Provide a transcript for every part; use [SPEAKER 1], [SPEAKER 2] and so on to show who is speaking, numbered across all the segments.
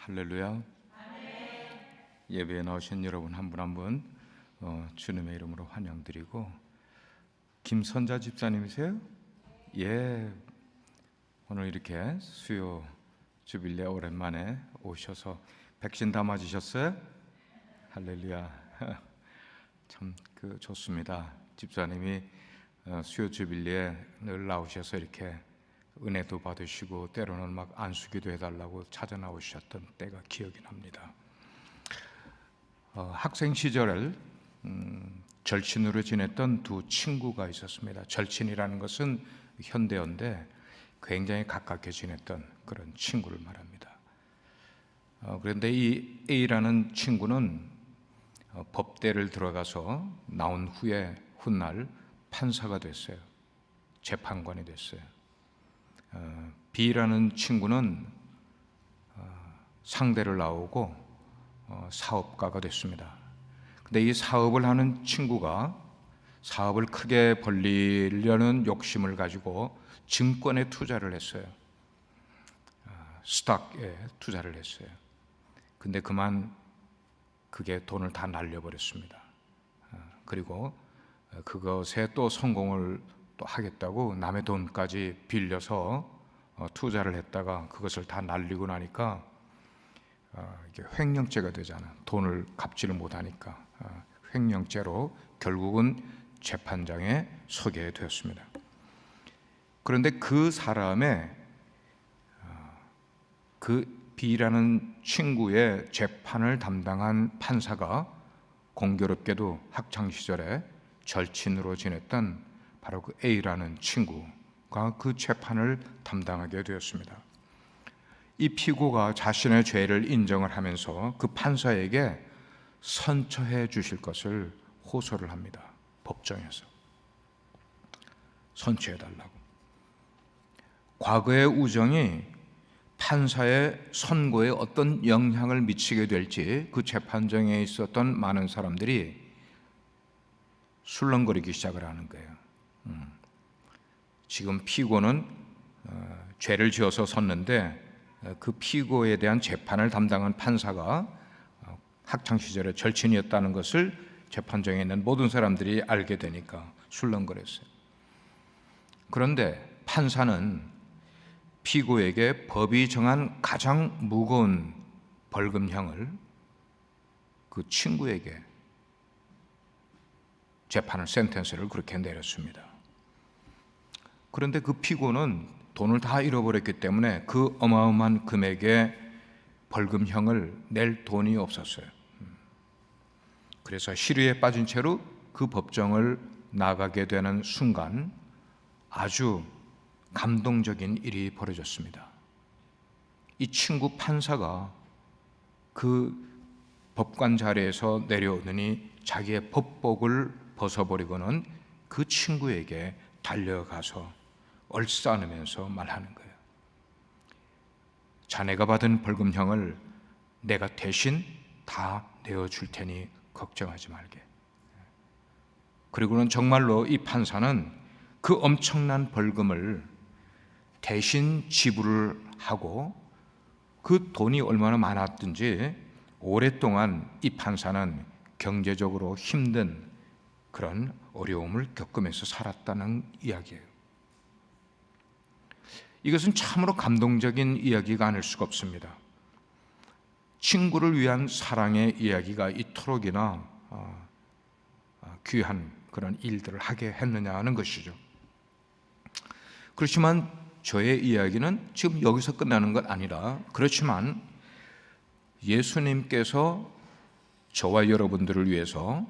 [SPEAKER 1] 할렐루야. 예배에 나오신 여러분 한 분 한 분 주님의 이름으로 환영드리고, 김선자 집사님이세요? 예, 오늘 이렇게 수요 주빌레 오랜만에 오셔서 백신 다 맞으셨어요? 할렐루야. 참 좋습니다. 집사님이 수요 주빌레에 늘 나오셔서 이렇게 은혜도 받으시고 때로는 막 안수기도 해달라고 찾아 나오셨던 때가 기억이 납니다. 학생 시절을 절친으로 지냈던 두 친구가 있었습니다. 절친이라는 것은 현대어인데 굉장히 가깝게 지냈던 그런 친구를 말합니다. 그런데 이 A라는 친구는 법대를 들어가서 나온 후에 훗날 판사가 됐어요. 재판관이 됐어요. B라는 친구는 상대를 나오고 사업가가 됐습니다. 근데 이 사업을 하는 친구가 사업을 크게 벌리려는 욕심을 가지고 증권에 투자를 했어요. 스탁에 투자를 했어요. 근데 그만 그게 돈을 다 날려버렸습니다. 그리고 그것에 또 성공을 또 하겠다고 남의 돈까지 빌려서 투자를 했다가 그것을 다 날리고 나니까 이게 횡령죄가 되잖아. 돈을 갚지를 못하니까 횡령죄로 결국은 재판장에 서게 되었습니다. 그런데 그 사람의 그 B라는 친구의 재판을 담당한 판사가 공교롭게도 학창시절에 절친으로 지냈던 바로 그 A라는 친구가 그 재판을 담당하게 되었습니다. 이 피고가 자신의 죄를 인정을 하면서 그 판사에게 선처해 주실 것을 호소를 합니다. 법정에서 선처해 달라고. 과거의 우정이 판사의 선고에 어떤 영향을 미치게 될지 그 재판정에 있었던 많은 사람들이 술렁거리기 시작을 하는 거예요. 지금 피고는 죄를 지어서 섰는데 그 피고에 대한 재판을 담당한 판사가 학창시절에 절친이었다는 것을 재판정에 있는 모든 사람들이 알게 되니까 술렁거렸어요. 그런데 판사는 피고에게 법이 정한 가장 무거운 벌금형을 그 친구에게 재판을 센텐스를 그렇게 내렸습니다. 그런데 그 피고는 돈을 다 잃어버렸기 때문에 그 어마어마한 금액의 벌금형을 낼 돈이 없었어요. 그래서 시류에 빠진 채로 그 법정을 나가게 되는 순간 아주 감동적인 일이 벌어졌습니다. 이 친구 판사가 그 법관 자리에서 내려오더니 자기의 법복을 벗어버리고는 그 친구에게 달려가서 얼싸안으면서 말하는 거예요. 자네가 받은 벌금형을 내가 대신 다 내어줄 테니 걱정하지 말게. 그리고는 정말로 이 판사는 그 엄청난 벌금을 대신 지불을 하고 그 돈이 얼마나 많았든지 오랫동안 이 판사는 경제적으로 힘든 그런 어려움을 겪으면서 살았다는 이야기예요. 이것은 참으로 감동적인 이야기가 아닐 수가 없습니다. 친구를 위한 사랑의 이야기가 이토록이나 귀한 그런 일들을 하게 했느냐는 것이죠. 그렇지만 저의 이야기는 지금 여기서 끝나는 것 아니라, 그렇지만 예수님께서 저와 여러분들을 위해서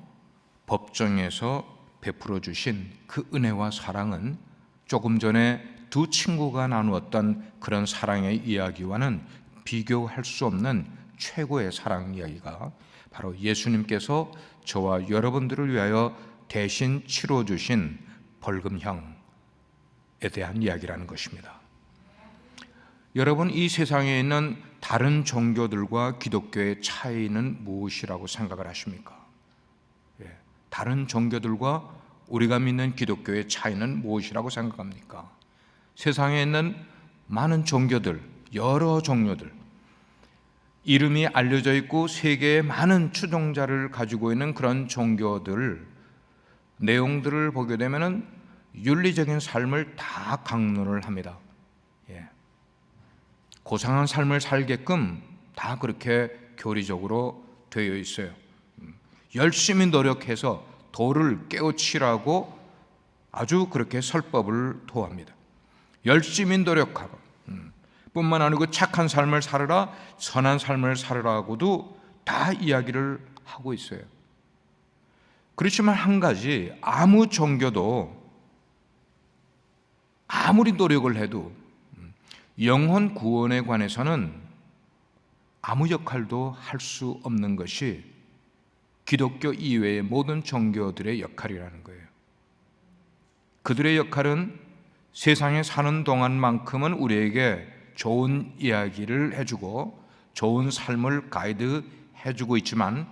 [SPEAKER 1] 법정에서 베풀어 주신 그 은혜와 사랑은 조금 전에 두 친구가 나누었던 그런 사랑의 이야기와는 비교할 수 없는 최고의 사랑 이야기가 바로 예수님께서 저와 여러분들을 위하여 대신 치러 주신 벌금형에 대한 이야기라는 것입니다. 여러분, 이 세상에 있는 다른 종교들과 기독교의 차이는 무엇이라고 생각을 하십니까? 다른 종교들과 우리가 믿는 기독교의 차이는 무엇이라고 생각합니까? 세상에 있는 많은 종교들, 여러 종교들, 이름이 알려져 있고 세계에 많은 추종자를 가지고 있는 그런 종교들 내용들을 보게 되면은 윤리적인 삶을 다 강론을 합니다. 고상한 삶을 살게끔 다 그렇게 교리적으로 되어 있어요. 열심히 노력해서 도를 깨우치라고 아주 그렇게 설법을 토합니다. 열심히 노력하고 뿐만 아니고 착한 삶을 살아라, 선한 삶을 살아라고도 다 이야기를 하고 있어요. 그렇지만 한 가지, 아무 종교도 아무리 노력을 해도 영혼 구원에 관해서는 아무 역할도 할 수 없는 것이 기독교 이외의 모든 종교들의 역할이라는 거예요. 그들의 역할은 세상에 사는 동안만큼은 우리에게 좋은 이야기를 해주고 좋은 삶을 가이드 해주고 있지만,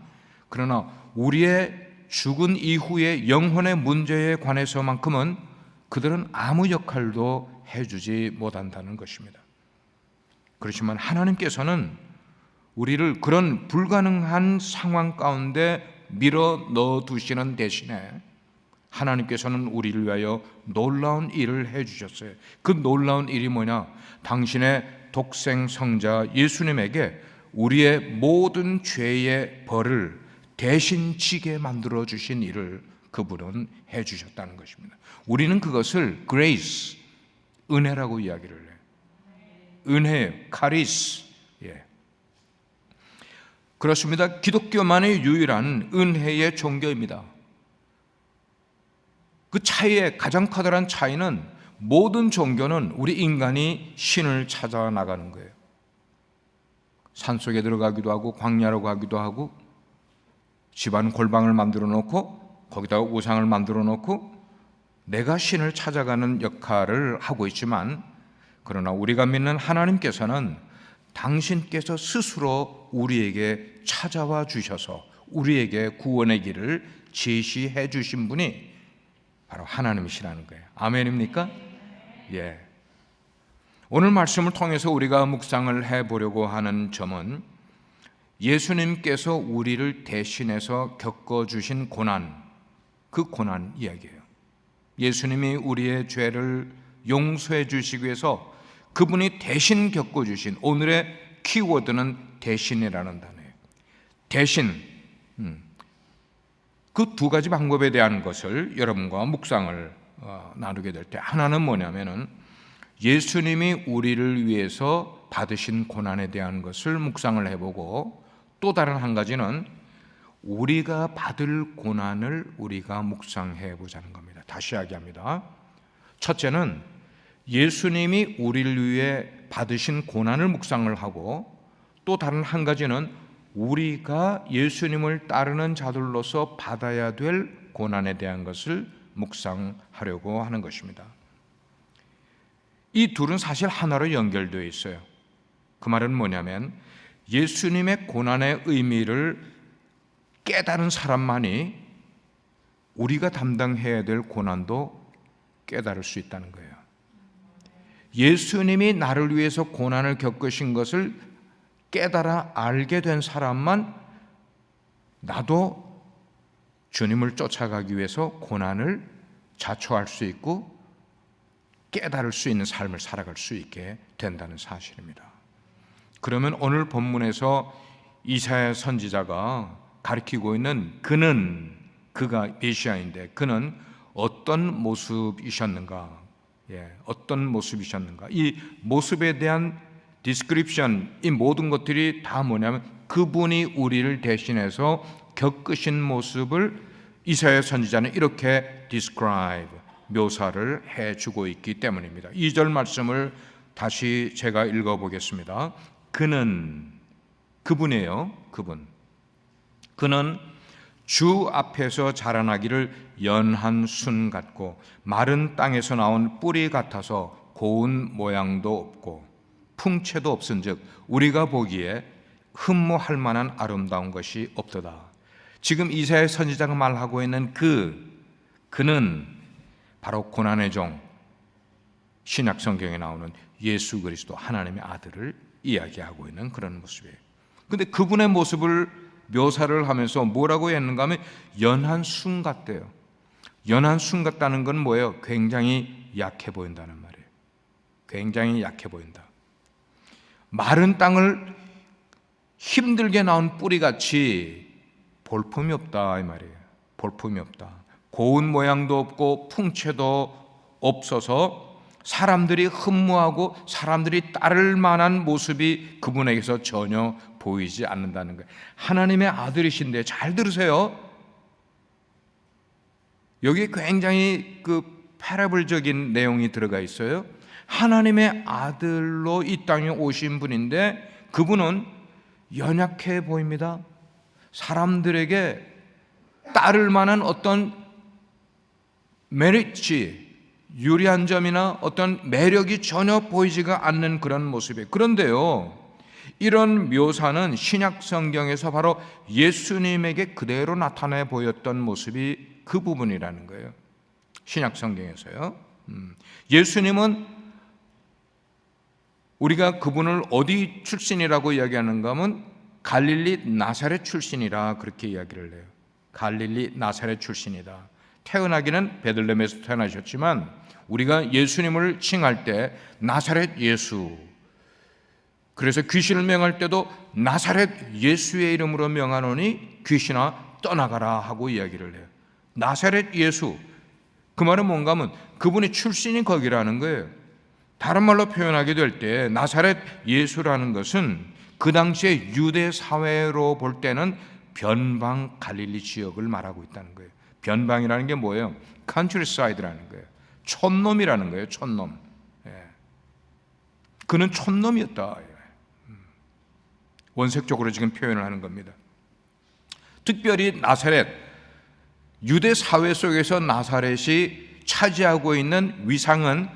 [SPEAKER 1] 그러나 우리의 죽은 이후의 영혼의 문제에 관해서만큼은 그들은 아무 역할도 해주지 못한다는 것입니다. 그렇지만 하나님께서는 우리를 그런 불가능한 상황 가운데 밀어 넣어 두시는 대신에 하나님께서는 우리를 위하여 놀라운 일을 해주셨어요. 그 놀라운 일이 뭐냐? 당신의 독생 성자 예수님에게 우리의 모든 죄의 벌을 대신 지게 만들어 주신 일을 그분은 해주셨다는 것입니다. 우리는 그것을 grace, 은혜라고 이야기를 해요. 은혜, 카리스. 그렇습니다. 기독교만의 유일한 은혜의 종교입니다. 그 차이의 가장 커다란 차이는 모든 종교는 우리 인간이 신을 찾아 나가는 거예요. 산속에 들어가기도 하고 광야로 가기도 하고 집안 골방을 만들어 놓고 거기다가 우상을 만들어 놓고 내가 신을 찾아가는 역할을 하고 있지만, 그러나 우리가 믿는 하나님께서는 당신께서 스스로 우리에게 찾아와 주셔서 우리에게 구원의 길을 제시해 주신 분이 바로 하나님이시라는 거예요. 아멘입니까? 예. 오늘 말씀을 통해서 우리가 묵상을 해보려고 하는 점은 예수님께서 우리를 대신해서 겪어주신 고난, 그 고난 이야기예요. 예수님이 우리의 죄를 용서해 주시기 위해서 그분이 대신 겪어주신, 오늘의 키워드는 대신이라는 단어예요. 대신. 그 두 가지 방법에 대한 것을 여러분과 묵상을 나누게 될 때, 하나는 뭐냐면은 예수님이 우리를 위해서 받으신 고난에 대한 것을 묵상을 해보고, 또 다른 한 가지는 우리가 받을 고난을 우리가 묵상해 보자는 겁니다. 다시 이야기합니다. 첫째는 예수님이 우리를 위해 받으신 고난을 묵상을 하고, 또 다른 한 가지는 우리가 예수님을 따르는 자들로서 받아야 될 고난에 대한 것을 묵상하려고 하는 것입니다. 이 둘은 사실 하나로 연결되어 있어요. 그 말은 뭐냐면 예수님의 고난의 의미를 깨달은 사람만이 우리가 담당해야 될 고난도 깨달을 수 있다는 거예요. 예수님이 나를 위해서 고난을 겪으신 것을 깨달아 알게 된 사람만 나도 주님을 쫓아가기 위해서 고난을 자초할 수 있고 깨달을 수 있는 삶을 살아갈 수 있게 된다는 사실입니다. 그러면 오늘 본문에서 이사야 선지자가 가리키고 있는 그가 메시아인데 그는 어떤 모습이셨는가? 어떤 모습이셨는가? 이 모습에 대한 디스크립션, 이 모든 것들이 다 뭐냐면 그분이 우리를 대신해서 겪으신 모습을 이사야 선지자는 이렇게 describe, 묘사를 해주고 있기 때문입니다. 2절 말씀을 다시 제가 읽어보겠습니다. 그분이에요. 그는 주 앞에서 자라나기를 연한 순 같고 마른 땅에서 나온 뿌리 같아서 고운 모양도 없고 풍채도 없은즉 우리가 보기에 흠모할 만한 아름다운 것이 없도다. 지금 이사야 선지자가 말하고 있는 그는 바로 고난의 종, 신약 성경에 나오는 예수 그리스도 하나님의 아들을 이야기하고 있는 그런 모습이에요. 근데 그분의 모습을 묘사를 하면서 뭐라고 했는가 하면 연한 순 같대요. 연한 순 같다는 건 뭐예요? 굉장히 약해 보인다는 말이에요. 굉장히 약해 보인다. 마른 땅을 힘들게 나온 뿌리같이 볼품이 없다 이 말이에요. 볼품이 없다. 고운 모양도 없고 풍채도 없어서 사람들이 흠모하고 사람들이 따를 만한 모습이 그분에게서 전혀 보이지 않는다는 거예요. 하나님의 아들이신데 잘 들으세요. 여기 굉장히 패러블적인 내용이 들어가 있어요. 하나님의 아들로 이 땅에 오신 분인데 그분은 연약해 보입니다. 사람들에게 따를 만한 어떤 메리트, 유리한 점이나 어떤 매력이 전혀 보이지가 않는 그런 모습이에요. 그런데요, 이런 묘사는 신약 성경에서 바로 예수님에게 그대로 나타내 보였던 모습이 그 부분이라는 거예요. 신약 성경에서요. 예수님은 우리가 그분을 어디 출신이라고 이야기하는가 하면 갈릴리 나사렛 출신이라 그렇게 이야기를 해요. 갈릴리 나사렛 출신이다. 태어나기는 베들레헴에서 태어나셨지만 우리가 예수님을 칭할 때 나사렛 예수, 그래서 귀신을 명할 때도 나사렛 예수의 이름으로 명하노니 귀신아 떠나가라 하고 이야기를 해요. 나사렛 예수, 그 말은 뭔가 하면 그분의 출신이 거기라는 거예요. 다른 말로 표현하게 될 때 나사렛 예수라는 것은 그 당시에 유대 사회로 볼 때는 변방 갈릴리 지역을 말하고 있다는 거예요. 변방이라는 게 뭐예요? countryside라는 거예요. 촌놈이라는 거예요. 촌놈. 그는 촌놈이었다. 원색적으로 지금 표현을 하는 겁니다. 특별히 나사렛, 유대 사회 속에서 나사렛이 차지하고 있는 위상은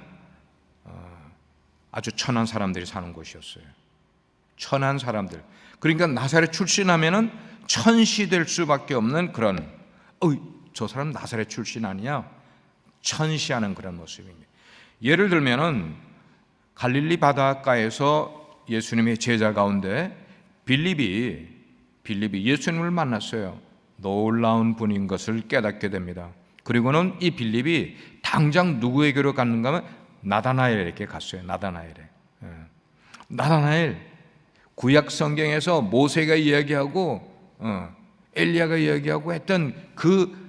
[SPEAKER 1] 아주 천한 사람들이 사는 곳이었어요. 천한 사람들. 그러니까 나사렛 출신하면은 천시 될 수밖에 없는 그런, 저 사람 나사렛 출신 아니야? 천시하는 그런 모습입니다. 예를 들면은 갈릴리 바닷가에서 예수님의 제자 가운데 빌립이 예수님을 만났어요. 놀라운 분인 것을 깨닫게 됩니다. 그리고는 이 빌립이 당장 누구에게로 갔는가 하면 나다나엘에게 갔어요. 나다나엘, 구약 성경에서 모세가 이야기하고 엘리야가 이야기하고 했던 그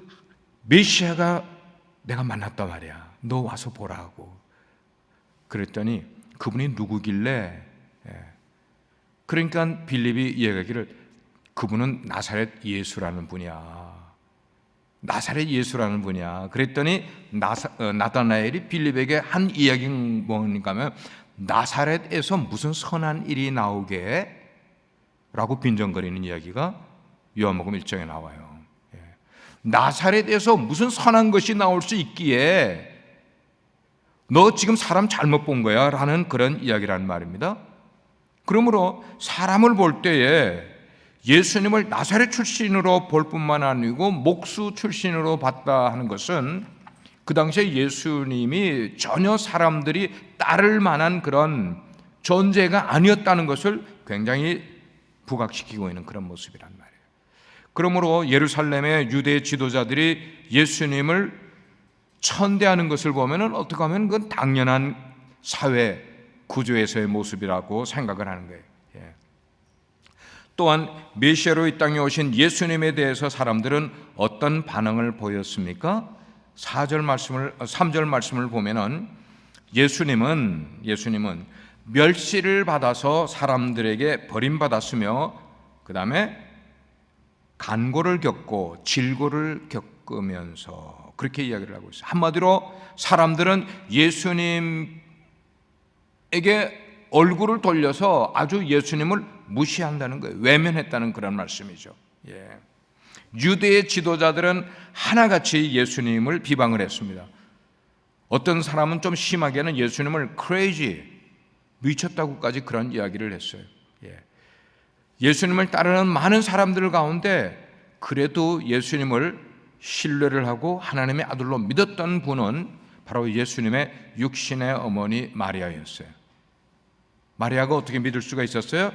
[SPEAKER 1] 메시아가 내가 만났단 말이야. 너 와서 보라 하고. 그랬더니 그분이 누구길래? 그러니까 빌립이 이야기하기를 그분은 나사렛 예수라는 분이야. 나사렛 예수라는 분이야. 그랬더니 나다나엘이 빌립에게 한 이야기는 뭔가 하면 나사렛에서 무슨 선한 일이 나오게? 라고 빈정거리는 이야기가 요한복음 1장에 나와요. 나사렛에서 무슨 선한 것이 나올 수 있기에 너 지금 사람 잘못 본 거야 라는 그런 이야기라는 말입니다. 그러므로 사람을 볼 때에 예수님을 나사렛 출신으로 볼 뿐만 아니고 목수 출신으로 봤다 하는 것은 그 당시에 예수님이 전혀 사람들이 따를 만한 그런 존재가 아니었다는 것을 굉장히 부각시키고 있는 그런 모습이란 말이에요. 그러므로 예루살렘의 유대 지도자들이 예수님을 천대하는 것을 보면은 어떻게 하면 그건 당연한 사회 구조에서의 모습이라고 생각을 하는 거예요. 또한 메시아로 이 땅에 오신 예수님에 대해서 사람들은 어떤 반응을 보였습니까? 3절 말씀을 보면은 예수님은 멸시를 받아서 사람들에게 버림받았으며 그 다음에 간고를 겪고 질고를 겪으면서 그렇게 이야기를 하고 있어요. 한마디로 사람들은 예수님에게 얼굴을 돌려서 아주 예수님을 무시한다는 거예요. 외면했다는 그런 말씀이죠. 유대의 지도자들은 하나같이 예수님을 비방을 했습니다. 어떤 사람은 좀 심하게는 예수님을 crazy, 미쳤다고까지 그런 이야기를 했어요. 예수님을 따르는 많은 사람들 가운데 그래도 예수님을 신뢰를 하고 하나님의 아들로 믿었던 분은 바로 예수님의 육신의 어머니 마리아였어요. 마리아가 어떻게 믿을 수가 있었어요?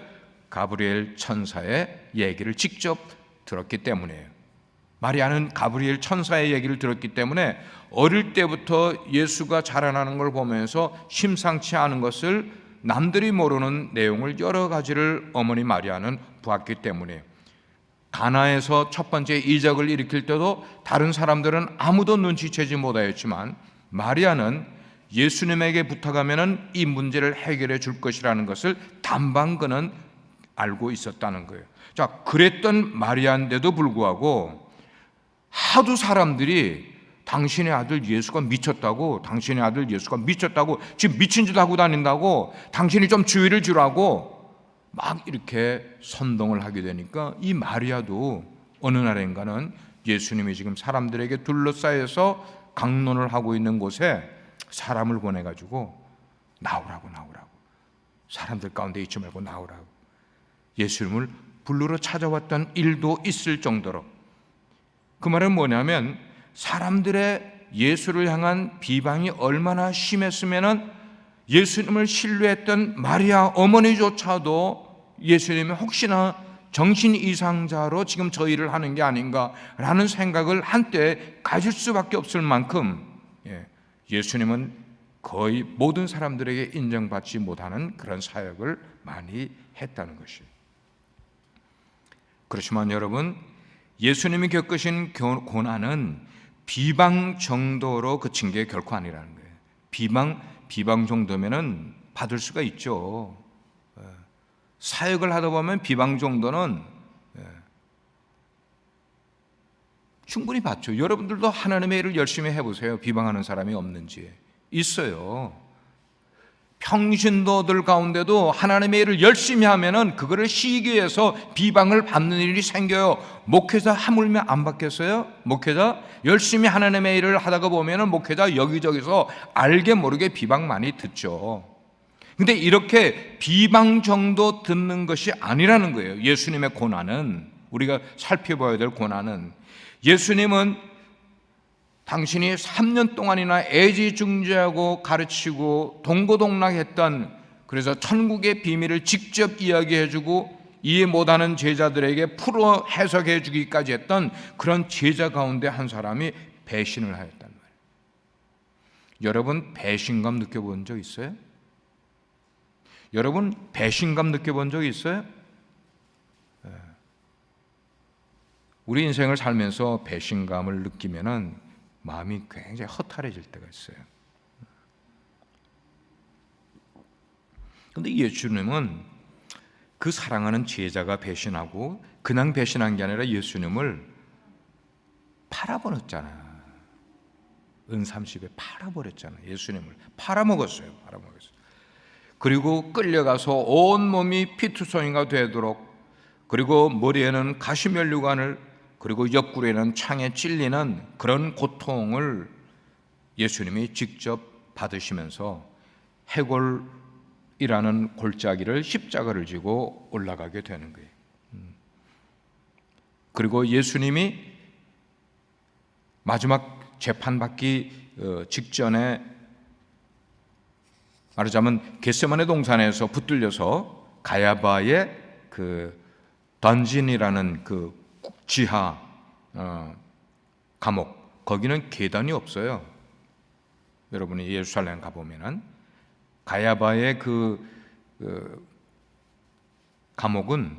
[SPEAKER 1] 가브리엘 천사의 얘기를 직접 들었기 때문이에요. 마리아는 가브리엘 천사의 얘기를 들었기 때문에 어릴 때부터 예수가 자라나는 걸 보면서 심상치 않은 것을, 남들이 모르는 내용을 여러 가지를 어머니 마리아는 보았기 때문에, 가나에서 첫 번째 이적을 일으킬 때도 다른 사람들은 아무도 눈치채지 못하였지만 마리아는 예수님에게 부탁하면 이 문제를 해결해 줄 것이라는 것을 단방 그는 알고 있었다는 거예요. 자, 그랬던 마리아인데도 불구하고 하도 사람들이 당신의 아들 예수가 미쳤다고, 당신의 아들 예수가 미쳤다고, 지금 미친 짓 하고 다닌다고, 당신이 좀 주의를 주라고 막 이렇게 선동을 하게 되니까 이 마리아도 어느 날인가는 예수님이 지금 사람들에게 둘러싸여서 강론을 하고 있는 곳에 사람을 보내가지고 나오라고, 사람들 가운데 있지 말고 나오라고 예수님을 불러러 찾아왔던 일도 있을 정도로, 그 말은 뭐냐면 사람들의 예수를 향한 비방이 얼마나 심했으면 예수님을 신뢰했던 마리아 어머니조차도 예수님이 혹시나 정신 이상자로 지금 저 일을 하는 게 아닌가라는 생각을 한때 가질 수밖에 없을 만큼 예수님은 거의 모든 사람들에게 인정받지 못하는 그런 사역을 많이 했다는 것이에요. 그렇지만 여러분, 예수님이 겪으신 고난은 비방 정도로 그친 게 결코 아니라는 거예요. 비방 정도면은 받을 수가 있죠. 사역을 하다 보면 비방 정도는 충분히 받죠. 여러분들도 하나님의 일을 열심히 해보세요. 비방하는 사람이 없는지. 있어요. 평신도들 가운데도 하나님의 일을 열심히 하면은 그거를 시기해서 비방을 받는 일이 생겨요. 목회자 하물며 안 받겠어요? 목회자 열심히 하나님의 일을 하다가 보면은 목회자 여기저기서 알게 모르게 비방 많이 듣죠. 근데 이렇게 비방 정도 듣는 것이 아니라는 거예요. 예수님의 고난은, 우리가 살펴봐야 될 고난은, 예수님은 당신이 3년 동안이나 애지중지하고 가르치고 동고동락했던, 그래서 천국의 비밀을 직접 이야기해주고 이해 못하는 제자들에게 풀어 해석해 주기까지 했던 그런 제자 가운데 한 사람이 배신을 하였단 말이에요. 여러분, 배신감 느껴본 적 있어요? 여러분, 배신감 느껴본 적 있어요? 우리 인생을 살면서 배신감을 느끼면은 마음이 굉장히 허탈해질 때가 있어요. 그런데 예수님은 그 사랑하는 제자가 배신하고 그냥 배신한 게 아니라 예수님을 팔아버렸잖아요. 은삼십에 팔아버렸잖아요. 예수님을 팔아먹었어요. 그리고 끌려가서 온몸이 피투성이가 되도록, 그리고 머리에는 가시면류관을, 그리고 옆구리에는 창에 찔리는 그런 고통을 예수님이 직접 받으시면서 해골이라는 골짜기를, 십자가를 지고 올라가게 되는 거예요. 그리고 예수님이 마지막 재판받기 직전에, 말하자면 겟세마네 동산에서 붙들려서 가야바의 그 던진이라는 그 지하 감옥, 거기는 계단이 없어요. 여러분이 예루살렘 가보면은 가야바의 그 감옥은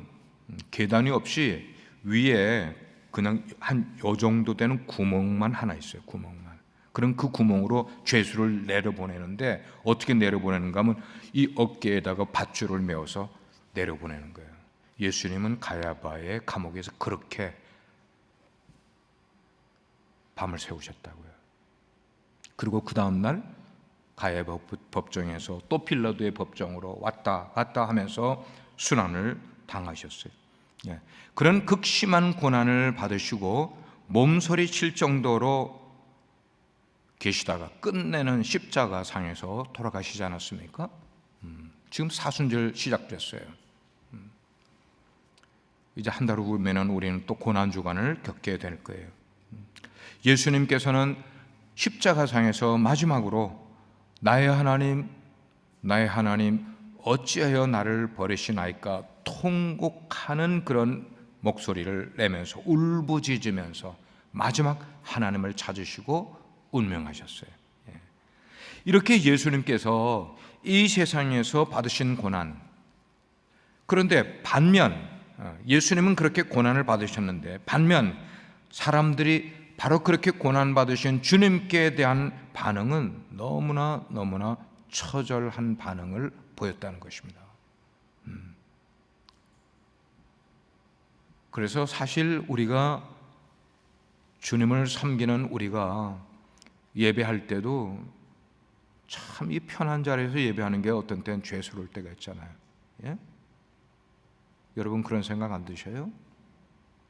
[SPEAKER 1] 계단이 없이 위에 그냥 한 요 정도 되는 구멍만 하나 있어요. 구멍만. 그럼 그 구멍으로 죄수를 내려보내는데 어떻게 내려보내는가 하면 이 어깨에다가 밧줄을 메어서 내려보내는 거예요. 예수님은 가야바의 감옥에서 그렇게 밤을 새우셨다고요. 그리고 그 다음날 가야바 법정에서 또 빌라도의 법정으로 왔다 갔다 하면서 순환을 당하셨어요. 그런 극심한 고난을 받으시고 몸서리 칠 정도로 계시다가 끝내는 십자가상에서 돌아가시지 않았습니까? 지금 사순절 시작됐어요. 이제 한 달 후면은 우리는 또 고난주간을 겪게 될 거예요. 예수님께서는 십자가상에서 마지막으로 나의 하나님, 나의 하나님, 어찌하여 나를 버리시나이까 통곡하는 그런 목소리를 내면서 울부짖으면서 마지막 하나님을 찾으시고 운명하셨어요. 이렇게 예수님께서 이 세상에서 받으신 고난, 그런데 반면 예수님은 그렇게 고난을 받으셨는데 반면 사람들이 바로 그렇게 고난받으신 주님께 대한 반응은 너무나 처절한 반응을 보였다는 것입니다. 그래서 사실 우리가 주님을 섬기는 우리가 예배할 때도 참 이 편한 자리에서 예배하는 게 어떤 때는 죄스러울 때가 있잖아요. 예? 여러분 그런 생각 안 드셔요?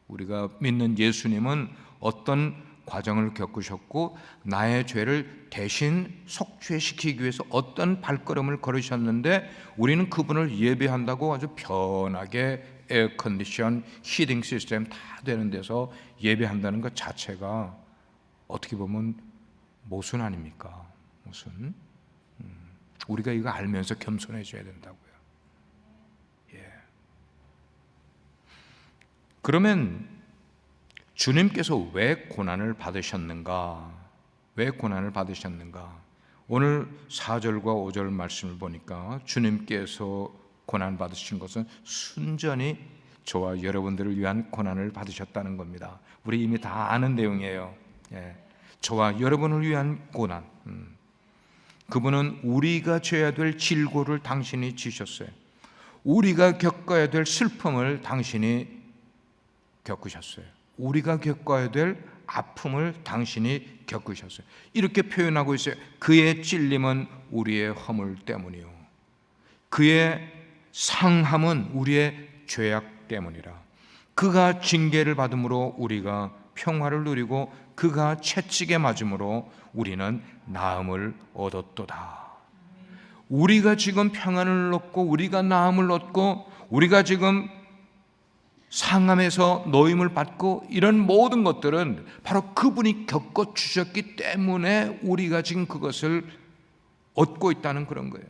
[SPEAKER 1] 우리가 믿는 예수님은 어떤 과정을 겪으셨고 나의 죄를 대신 속죄시키기 위해서 어떤 발걸음을 걸으셨는데 우리는 그분을 예배한다고 아주 편하게 에어컨디션, 히팅 시스템 다 되는 데서 예배한다는 것 자체가 어떻게 보면 모순 아닙니까? 모순. 우리가 이거 알면서 겸손해져야 된다고요. 예. 그러면 주님께서 왜 고난을 받으셨는가? 왜 고난을 받으셨는가? 오늘 4절과 5절 말씀을 보니까 주님께서 고난 받으신 것은 순전히 저와 여러분들을 위한 고난을 받으셨다는 겁니다. 우리 이미 다 아는 내용이에요. 예. 저와 여러분을 위한 고난. 그분은 우리가 져야 될 질고를 당신이 지셨어요. 우리가 겪어야 될 슬픔을 당신이 겪으셨어요. 우리가 겪어야 될 아픔을 당신이 겪으셨어요. 이렇게 표현하고 있어요. 그의 찔림은 우리의 허물 때문이요, 그의 상함은 우리의 죄악 때문이라. 그가 징계를 받음으로 우리가 평화를 누리고 그가 채찍에 맞음으로 우리는 나음을 얻었도다. 우리가 지금 평안을 얻고 우리가 나음을 얻고 우리가 지금 상함에서 노임을 받고 이런 모든 것들은 바로 그분이 겪어 주셨기 때문에 우리가 지금 그것을 얻고 있다는 그런 거예요.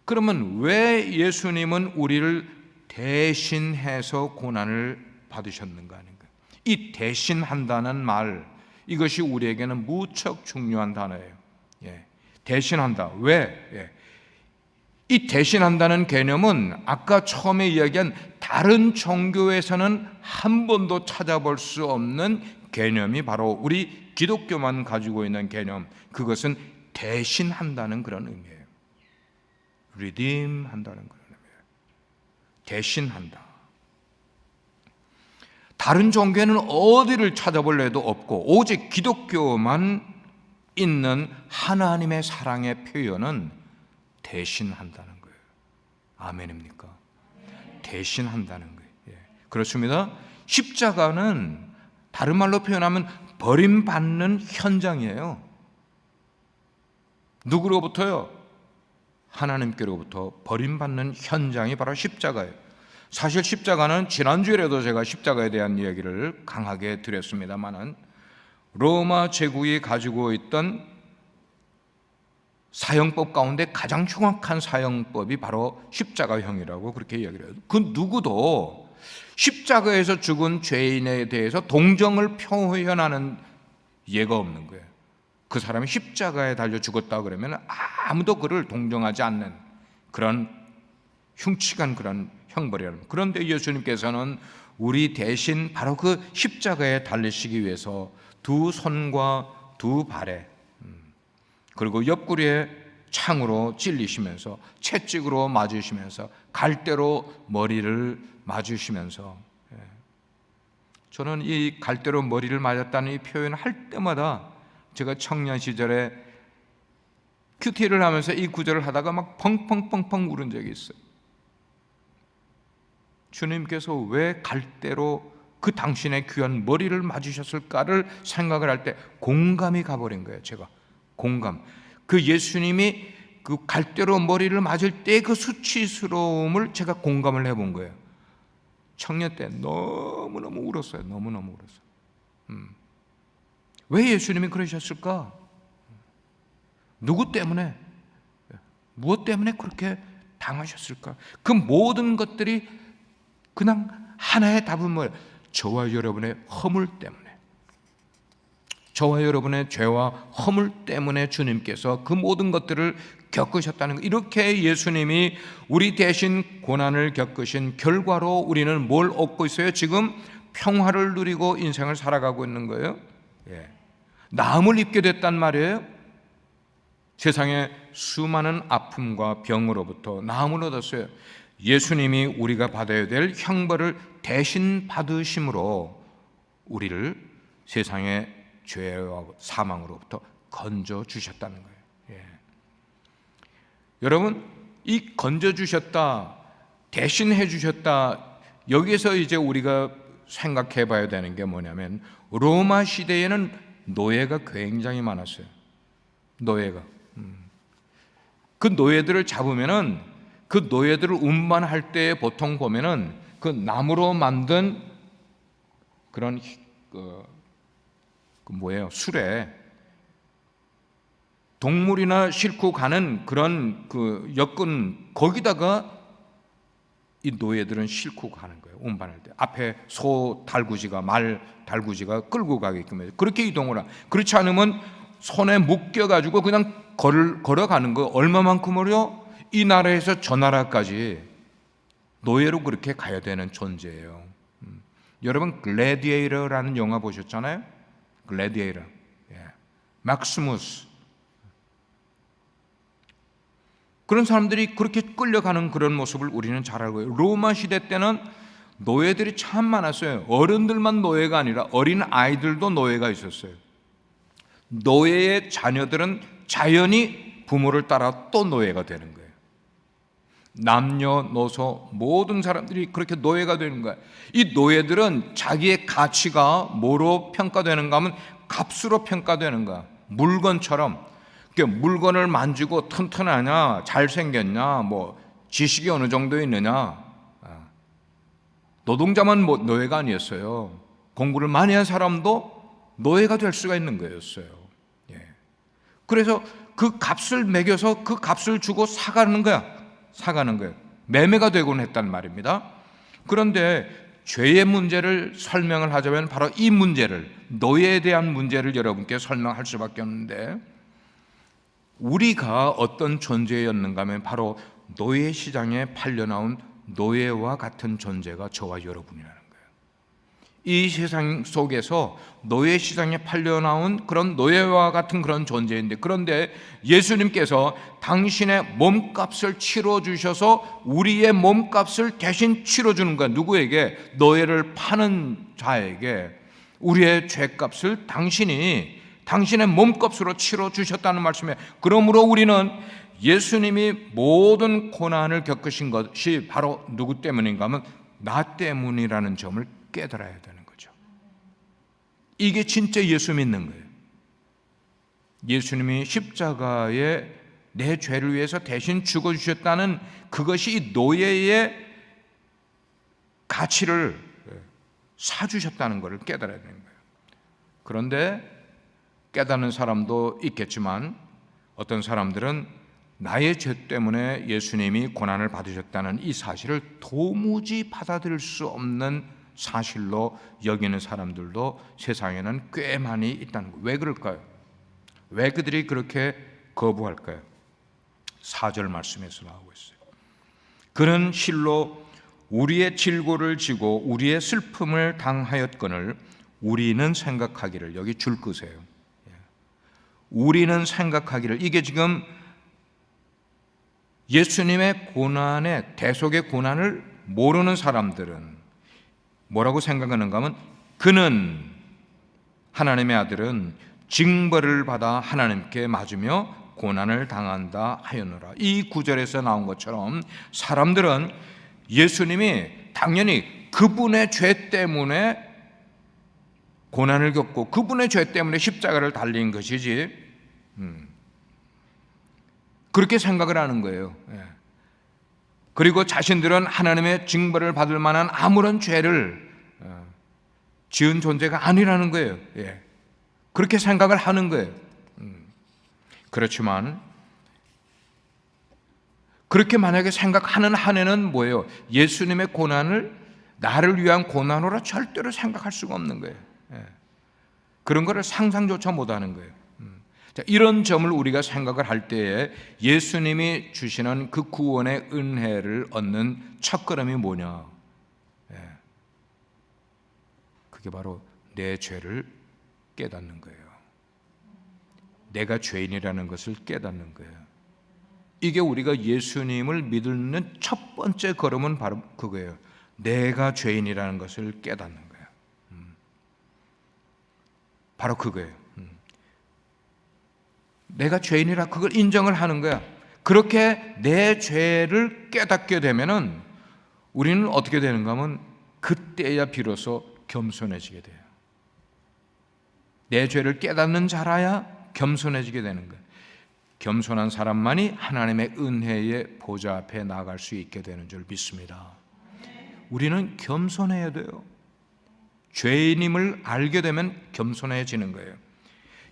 [SPEAKER 1] 그러면 왜 예수님은 우리를 대신해서 고난을 받으셨는가 하는 거예요. 이 대신한다는 말, 이것이 우리에게는 무척 중요한 단어예요. 대신한다. 왜? 이 대신한다는 개념은 아까 처음에 이야기한 다른 종교에서는 한 번도 찾아볼 수 없는 개념이 바로 우리 기독교만 가지고 있는 개념, 그것은 대신한다는 그런 의미예요. redeem 한다는 그런 의미예요. 대신한다. 다른 종교에는 어디를 찾아볼래도 없고 오직 기독교만 있는 하나님의 사랑의 표현은 대신한다는 거예요. 아멘입니까? 대신한다는 거예요. 그렇습니다. 십자가는 다른 말로 표현하면 버림받는 현장이에요. 누구로부터요? 하나님께로부터 버림받는 현장이 바로 십자가예요. 사실 십자가는 지난주에라도 제가 십자가에 대한 이야기를 강하게 드렸습니다만은 로마 제국이 가지고 있던 사형법 가운데 가장 흉악한 사형법이 바로 십자가형이라고 그렇게 이야기를 해요. 그 누구도 십자가에서 죽은 죄인에 대해서 동정을 표현하는 예가 없는 거예요. 그 사람이 십자가에 달려 죽었다 그러면 아무도 그를 동정하지 않는 그런 흉측한 그런 형벌이라는 거예요. 그런데 예수님께서는 우리 대신 바로 그 십자가에 달리시기 위해서 두 손과 두 발에 그리고 옆구리에 창으로 찔리시면서 채찍으로 맞으시면서 갈대로 머리를 맞으시면서, 저는 이 갈대로 머리를 맞았다는 이 표현을 할 때마다 제가 청년 시절에 큐티를 하면서 이 구절을 하다가 막 펑펑펑펑 울은 적이 있어요. 주님께서 왜 갈대로 그 당신의 귀한 머리를 맞으셨을까를 생각을 할 때 공감이 가버린 거예요. 제가 공감. 그 예수님이 그 갈대로 머리를 맞을 때 그 수치스러움을 제가 공감을 해본 거예요. 청년 때 너무너무 울었어요. 너무너무 울었어요. 왜 예수님이 그러셨을까? 누구 때문에? 무엇 때문에 그렇게 당하셨을까? 그 모든 것들이 그냥 하나의 답은 뭐예요? 저와 여러분의 허물 때문에, 저와 여러분의 죄와 허물 때문에 주님께서 그 모든 것들을 겪으셨다는 거. 이렇게 예수님이 우리 대신 고난을 겪으신 결과로 우리는 뭘 얻고 있어요? 지금 평화를 누리고 인생을 살아가고 있는 거예요. 나음을 입게 됐단 말이에요. 세상의 수많은 아픔과 병으로부터 나음을 얻었어요. 예수님이 우리가 받아야 될 형벌을 대신 받으심으로 우리를 세상의 죄와 사망으로부터 건져주셨다는 거예요. 여러분, 이 건져주셨다, 대신해 주셨다, 여기서 이제 우리가 생각해 봐야 되는 게 뭐냐면, 로마 시대에는 노예가 굉장히 많았어요. 노예가. 그 노예들을 잡으면은, 그 노예들을 운반할 때 보통 보면은 그 나무로 만든 그런 수레, 동물이나 싣고 가는 그런 그 여건, 거기다가 이 노예들은 싣고 가는 거예요. 운반할 때 앞에 소 달구지가, 말 달구지가 끌고 가게끔 해서 그렇게 이동을 하고, 그렇지 않으면 손에 묶여가지고 그냥 걸어가는 거예요. 얼마만큼을요? 이 나라에서 저 나라까지 노예로 그렇게 가야 되는 존재예요. 여러분, 글래디에이터라는 영화 보셨잖아요? 글래디에이터, 막시무스. 그런 사람들이 그렇게 끌려가는 그런 모습을 우리는 잘 알고 있어요. 로마 시대 때는 노예들이 참 많았어요. 어른들만 노예가 아니라 어린 아이들도 노예가 있었어요. 노예의 자녀들은 자연히 부모를 따라 또 노예가 되는 거예요. 남녀노소 모든 사람들이 그렇게 노예가 되는 거예요. 이 노예들은 자기의 가치가 뭐로 평가되는가 하면 값으로 평가되는 거야. 물건처럼. 물건을 만지고 튼튼하냐, 잘생겼냐, 뭐 지식이 어느 정도 있느냐. 노동자만 노예가 아니었어요. 공부를 많이 한 사람도 노예가 될 수가 있는 거였어요. 그래서 그 값을 매겨서 그 값을 주고 사가는 거야. 매매가 되곤 했단 말입니다. 그런데 죄의 문제를 설명을 하자면 바로 이 문제를, 노예에 대한 문제를 여러분께 설명할 수밖에 없는데, 우리가 어떤 존재였는가 하면 바로 노예 시장에 팔려나온 노예와 같은 존재가 저와 여러분이라는 거예요. 이 세상 속에서 노예 시장에 팔려나온 그런 노예와 같은 그런 존재인데, 그런데 예수님께서 당신의 몸값을 치러주셔서 우리의 몸값을 대신 치러주는 거야. 누구에게? 노예를 파는 자에게 우리의 죄값을 당신의 몸값으로 치러주셨다는 말씀이에요. 그러므로 우리는 예수님이 모든 고난을 겪으신 것이 바로 누구 때문인가 하면 나 때문이라는 점을 깨달아야 되는 거죠. 이게 진짜 예수 믿는 거예요. 예수님이 십자가에 내 죄를 위해서 대신 죽어주셨다는 그것이 이 노예의 가치를 사주셨다는 것을 깨달아야 되는 거예요. 그런데 깨닫는 사람도 있겠지만 어떤 사람들은 나의 죄 때문에 예수님이 고난을 받으셨다는 이 사실을 도무지 받아들일 수 없는 사실로 여기는 사람들도 세상에는 꽤 많이 있다는 거예요. 왜 그럴까요? 왜 그들이 그렇게 거부할까요? 4절 말씀에서 나오고 있어요. 그는 실로 우리의 질고를 지고 우리의 슬픔을 당하였거늘 우리는 생각하기를, 여기 줄 끄세요. 우리는 생각하기를, 이게 지금 예수님의 고난의, 대속의 고난을 모르는 사람들은 뭐라고 생각하는가 하면, 그는, 하나님의 아들은 징벌을 받아 하나님께 맞으며 고난을 당한다 하였노라. 이 구절에서 나온 것처럼 사람들은 예수님이 당연히 그분의 죄 때문에 고난을 겪고 그분의 죄 때문에 십자가를 달린 것이지, 그렇게 생각을 하는 거예요. 그리고 자신들은 하나님의 징벌을 받을 만한 아무런 죄를 지은 존재가 아니라는 거예요. 그렇게 생각을 하는 거예요. 그렇지만 그렇게 만약에 생각하는 한 해는 뭐예요? 예수님의 고난을 나를 위한 고난으로 절대로 생각할 수가 없는 거예요. 그런 거를 상상조차 못하는 거예요. 자, 이런 점을 우리가 생각을 할 때에 예수님이 주시는 그 구원의 은혜를 얻는 첫걸음이 뭐냐? 그게 바로 내 죄를 깨닫는 거예요. 내가 죄인이라는 것을 깨닫는 거예요. 이게 우리가 예수님을 믿는 첫 번째 걸음은 바로 그거예요. 내가 죄인이라는 것을 깨닫는 거예요. 바로 그거예요. 내가 죄인이라 그걸 인정을 하는 거야. 그렇게 내 죄를 깨닫게 되면은 우리는 어떻게 되는가 하면 그때야 비로소 겸손해지게 돼요. 내 죄를 깨닫는 자라야 겸손해지게 되는 거예요. 겸손한 사람만이 하나님의 은혜의 보좌 앞에 나아갈 수 있게 되는 줄 믿습니다. 우리는 겸손해야 돼요. 죄인임을 알게 되면 겸손해지는 거예요.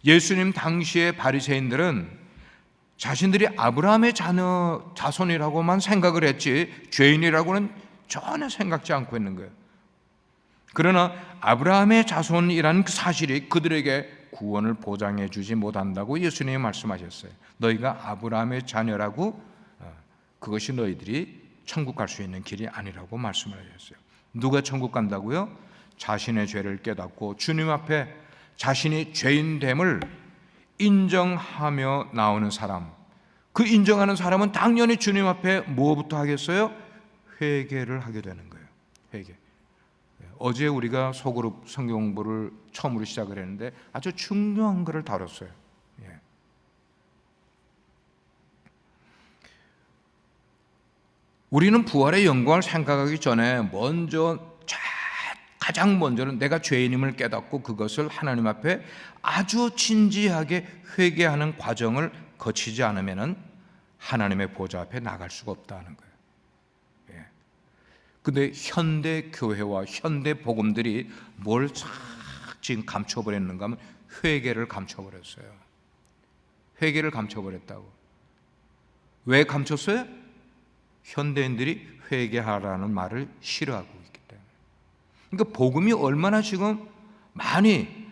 [SPEAKER 1] 예수님 당시의 바리새인들은 자신들이 아브라함의 자손이라고만 생각을 했지 죄인이라고는 전혀 생각지 않고 있는 거예요. 그러나 아브라함의 자손이라는 그 사실이 그들에게 구원을 보장해 주지 못한다고 예수님이 말씀하셨어요. 너희가 아브라함의 자녀라고 그것이 너희들이 천국 갈 수 있는 길이 아니라고 말씀을 하셨어요. 누가 천국 간다고요? 자신의 죄를 깨닫고 주님 앞에 자신이 죄인됨을 인정하며 나오는 사람, 그 인정하는 사람은 당연히 주님 앞에 무엇부터 하겠어요? 회개를 하게 되는 거예요. 회개. 어제 우리가 소그룹 성경 공부를 처음으로 시작을 했는데 아주 중요한 것을 다뤘어요. 우리는 부활의 영광을 생각하기 전에 가장 먼저는 내가 죄인임을 깨닫고 그것을 하나님 앞에 아주 진지하게 회개하는 과정을 거치지 않으면 하나님의 보좌 앞에 나갈 수가 없다는 거예요. 근데 현대 교회와 현대 복음들이 뭘 지금 감춰버렸는가 하면 회개를 감춰버렸어요. 회개를 감춰버렸다고. 왜 감췄어요? 현대인들이 회개하라는 말을 싫어하고 있기 때문에. 그러니까 복음이 얼마나 지금 많이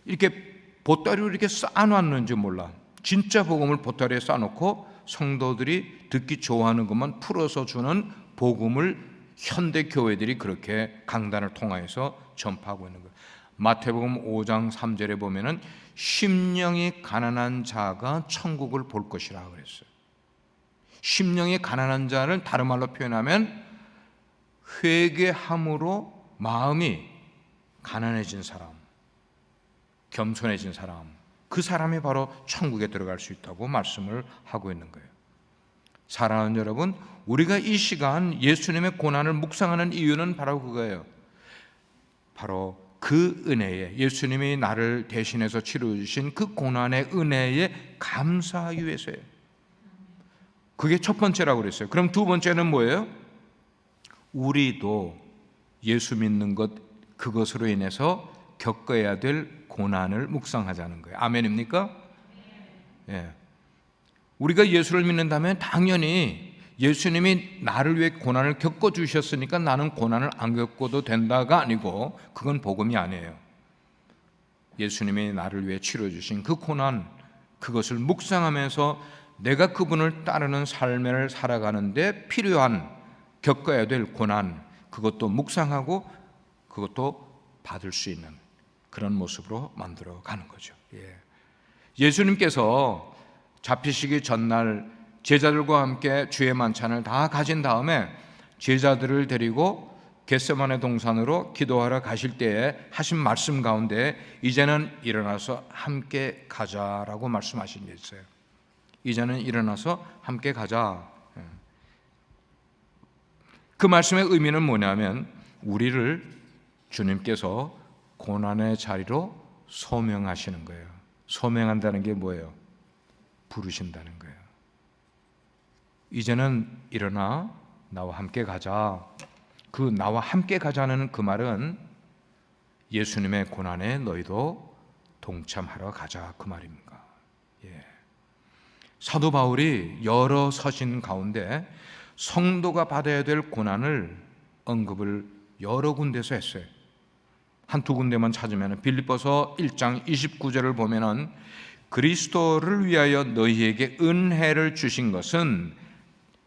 [SPEAKER 1] 이렇게 보따리로 이렇게 쌓아놨는지 몰라. 진짜 복음을 보따리에 쌓아놓고 성도들이 듣기 좋아하는 것만 풀어서 주는 복음을 현대 교회들이 그렇게 강단을 통하여서 전파하고 있는 거예요. 마태복음 5장 3절에 보면은 심령이 가난한 자가 천국을 볼 것이라 그랬어요. 심령이 가난한 자를 다른 말로 표현하면 회개함으로 마음이 가난해진 사람, 겸손해진 사람, 그 사람이 바로 천국에 들어갈 수 있다고 말씀을 하고 있는 거예요. 사랑하는 여러분, 우리가 이 시간 예수님의 고난을 묵상하는 이유는 바로 그거예요. 바로 그 은혜에, 예수님이 나를 대신해서 치러주신 그 고난의 은혜에 감사하기 위해서예요. 그게 첫 번째라고 그랬어요. 그럼 두 번째는 뭐예요? 우리도 예수 믿는 것, 그것으로 인해서 겪어야 될 고난을 묵상하자는 거예요. 아멘입니까? 예. 우리가 예수를 믿는다면 당연히 예수님이 나를 위해 고난을 겪어주셨으니까 나는 고난을 안 겪어도 된다가 아니고, 그건 복음이 아니에요. 예수님이 나를 위해 치러주신 그 고난, 그것을 묵상하면서 내가 그분을 따르는 삶을 살아가는데 필요한, 겪어야 될 고난, 그것도 묵상하고 그것도 받을 수 있는 그런 모습으로 만들어 가는 거죠. 예수님께서 잡히시기 전날 제자들과 함께 주의 만찬을 다 가진 다음에 제자들을 데리고 겟세마네 동산으로 기도하러 가실 때에 하신 말씀 가운데 이제는 일어나서 함께 가자라고 말씀하신 게 있어요. 이제는 일어나서 함께 가자. 그 말씀의 의미는 뭐냐면 우리를 주님께서 고난의 자리로 소명하시는 거예요. 소명한다는 게 뭐예요? 부르신다는 거예요. 이제는 일어나 나와 함께 가자. 그 나와 함께 가자는 그 말은 예수님의 고난에 너희도 동참하러 가자, 그 말입니다. 사도 바울이 여러 서신 가운데 성도가 받아야 될 고난을 언급을 여러 군데서 했어요. 한두 군데만 찾으면 빌립보서 1장 29절을 보면은 그리스도를 위하여 너희에게 은혜를 주신 것은,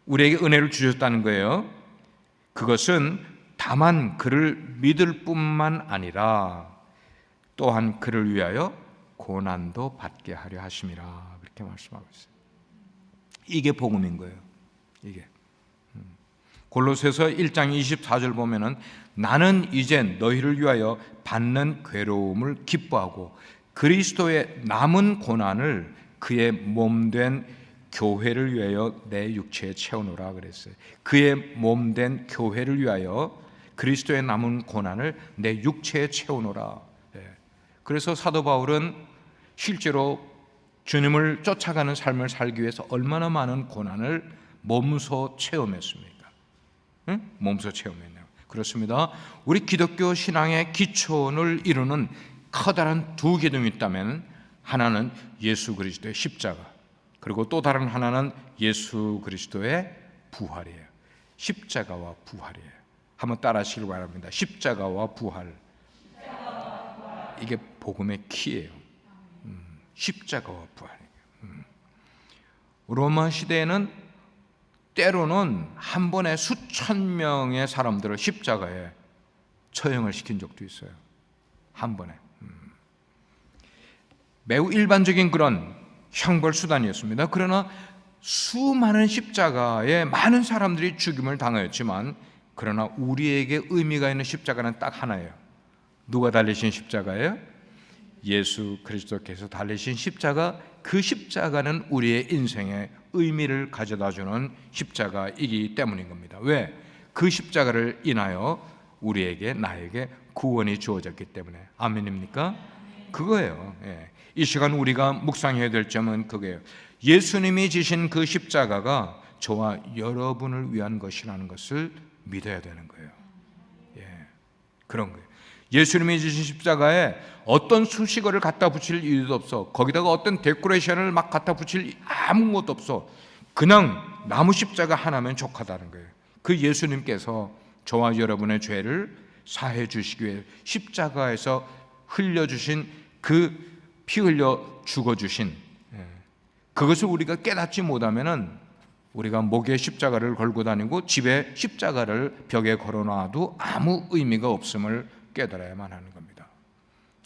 [SPEAKER 1] 우리에게 은혜를 주셨다는 거예요. 그것은 다만 그를 믿을 뿐만 아니라 또한 그를 위하여 고난도 받게 하려 하심이라, 그렇게 말씀하고 있어요. 이게 복음인 거예요. 이게 골로새서 1장 24절 보면은 나는 이제 너희를 위하여 받는 괴로움을 기뻐하고 그리스도의 남은 고난을 그의 몸된 교회를 위하여 내 육체에 채우노라 그랬어요. 그의 몸된 교회를 위하여 그리스도의 남은 고난을 내 육체에 채우노라. 그래서 사도 바울은 실제로 주님을 쫓아가는 삶을 살기 위해서 얼마나 많은 고난을 몸소 체험했습니까? 응? 몸소 체험했네요. 그렇습니다. 우리 기독교 신앙의 기초를 이루는 커다란 두 기둥이 있다면, 하나는 예수 그리스도의 십자가, 그리고 또 다른 하나는 예수 그리스도의 부활이에요. 십자가와 부활이에요. 한번 따라 하시길 바랍니다. 십자가와 부활. 이게 복음의 키예요. 십자가와 부활이에요. 로마 시대에는 때로는 한 번에 수천 명의 사람들을 십자가에 처형을 시킨 적도 있어요. 한 번에. 매우 일반적인 그런 형벌 수단이었습니다. 그러나 수많은 십자가에 많은 사람들이 죽임을 당하였지만, 그러나 우리에게 의미가 있는 십자가는 딱 하나예요. 누가 달리신 십자가예요? 예수 그리스도께서 달리신 십자가. 그 십자가는 우리의 인생에 의미를 가져다주는 십자가이기 때문인 겁니다. 왜? 그 십자가를 인하여 우리에게, 나에게 구원이 주어졌기 때문에. 아멘입니까? 그거예요. 이 시간 우리가 묵상해야 될 점은 그거예요. 예수님이 지신 그 십자가가 저와 여러분을 위한 것이라는 것을 믿어야 되는 거예요. 그런 거예요. 예수님이 지신 십자가에 어떤 수식어를 갖다 붙일 이유도 없어. 거기다가 어떤 데코레이션을 막 갖다 붙일 아무것도 없어. 그냥 나무 십자가 하나면 족하다는 거예요. 그 예수님께서 저와 여러분의 죄를 사해 주시기 위해 십자가에서 흘려주신, 그 피 흘려 죽어주신, 그것을 우리가 깨닫지 못하면은 우리가 목에 십자가를 걸고 다니고 집에 십자가를 벽에 걸어놔도 아무 의미가 없음을 깨달아야만 하는 겁니다.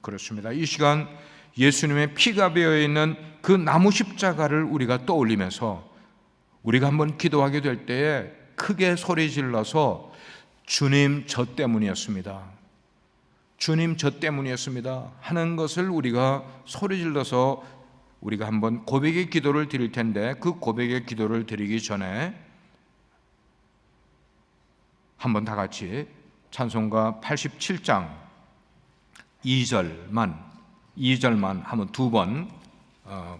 [SPEAKER 1] 그렇습니다. 이 시간 예수님의 피가 배어있는 그 나무 십자가를 우리가 떠올리면서 우리가 한번 기도하게 될 때에 크게 소리 질러서 주님 저 때문이었습니다, 주님 저 때문이었습니다 하는 것을 우리가 소리 질러서 우리가 한번 고백의 기도를 드릴 텐데, 그 고백의 기도를 드리기 전에 한번 다 같이 찬송가 87장 2절만 한번 두 번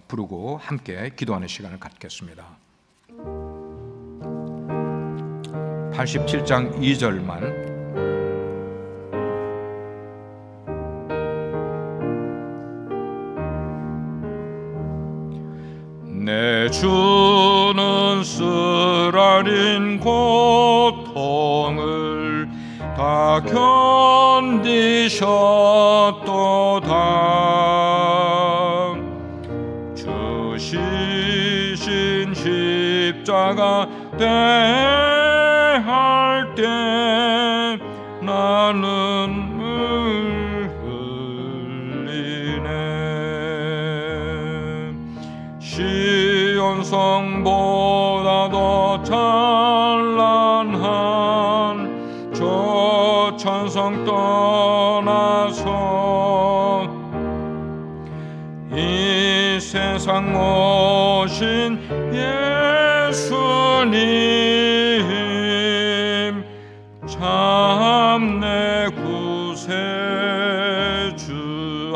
[SPEAKER 1] 부르고 함께 기도하는 시간을 갖겠습니다. 87장 2절만. 내 주는 쓰라린 고통을 다 견디셨도다. 주시신 십자가 대할 때 나는 시온성보다 더 찬란한 저 천성 떠나서 이 세상 오신 예수님 참 내 구세주.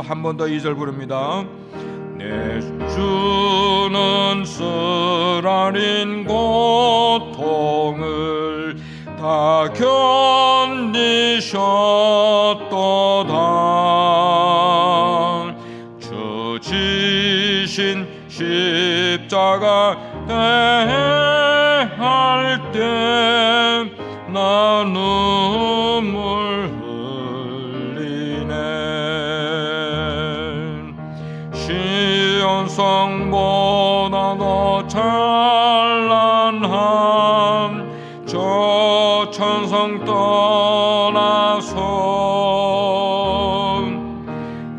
[SPEAKER 1] 한 번 더 2절 부릅니다. 내 주는 쓰라린 고통을 다 견디셨도다. 주 지신 십자가 때 나 눈물 흘리네. 시온성보다 더 찬란한 저 천성 떠나서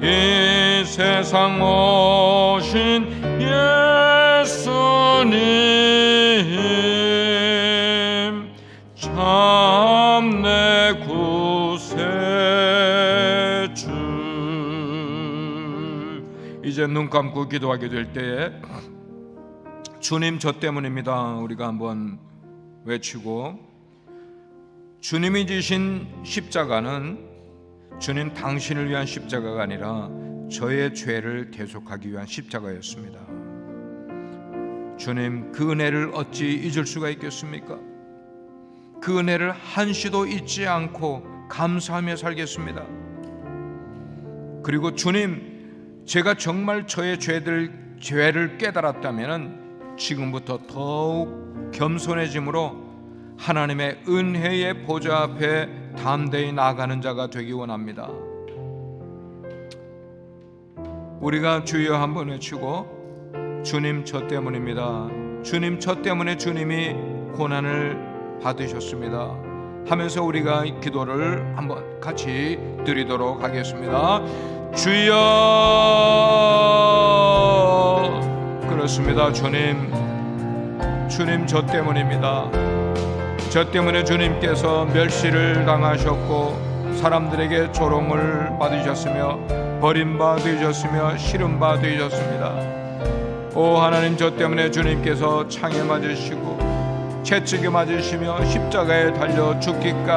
[SPEAKER 1] 이 세상 오신 예수님 참 내 구세주. 이제 눈 감고 기도하게 될 때에 주님 저 때문입니다 우리가 한번 외치고, 주님이 지신 십자가는 주님 당신을 위한 십자가가 아니라 저의 죄를 대속하기 위한 십자가였습니다. 주님, 그 은혜를 어찌 잊을 수가 있겠습니까? 그 은혜를 한시도 잊지 않고 감사하며 살겠습니다. 그리고 주님, 제가 정말 저의 죄를 깨달았다면 지금부터 더욱 겸손해짐으로 하나님의 은혜의 보좌 앞에 담대히 나아가는 자가 되기 원합니다. 우리가 주여 한번 외치고, 주님 저 때문입니다, 주님 저 때문에 주님이 고난을 받으셨습니다 하면서 우리가 이 기도를 한번 같이 드리도록 하겠습니다. 주여, 그렇습니다. 주님 저 때문입니다. 저 때문에 주님께서 멸시를 당하셨고 사람들에게 조롱을 받으셨으며 버림받으셨으며 시름받으셨습니다. 오 하나님, 저 때문에 주님께서 창에 맞으시고 채찍에 맞으시며 십자가에 달려 죽기까지